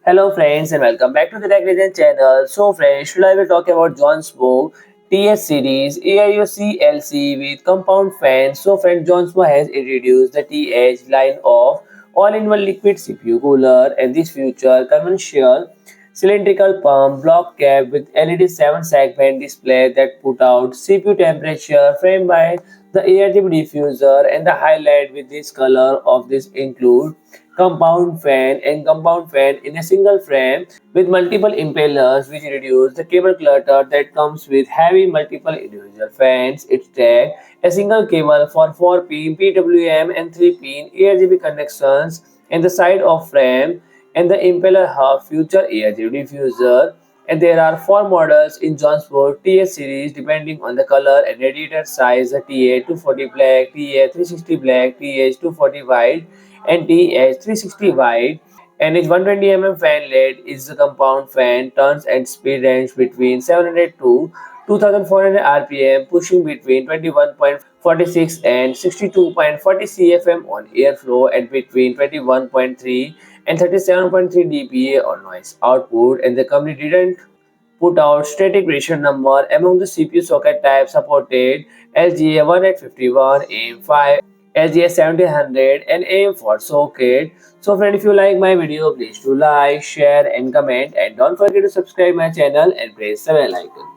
Hello friends and welcome back to the Tech Legend channel. So friends, today I will talk about JONSBO TH-series AIO CLC with compound fan. So friends, JONSBO has introduced the TH line of all-in-one liquid CPU cooler and this feature conventional cylindrical pump block cap with LED 7-segment display that put out CPU temperature framed by the ARGB diffuser, and the highlight with this color of this include compound fan in a single frame with multiple impellers which reduce the cable clutter that comes with heavy multiple individual fans. It takes a single cable for 4 pin PWM and 3 pin ARGB connections in the side of frame, and the impeller hub future ARGB diffuser. And there are 4 models in JONSBO TH-series depending on the color and radiator size: the TH240 black, TH360 black, TH240 white, and TH360 wide. And its 120 fanlet is a compound fan, turns and speed range between 700 to 2400 RPM, pushing between 21.46 and 62.40 CFM on airflow and between 21.3 and 37.3 dBA on noise output. And the company didn't put out static ratio number among the CPU socket types supported: LGA 1851, AM5, LGA 1700, and AM4 socket. So friend, if you like my video, please do like, share and comment, and don't forget to subscribe my channel and press the bell icon.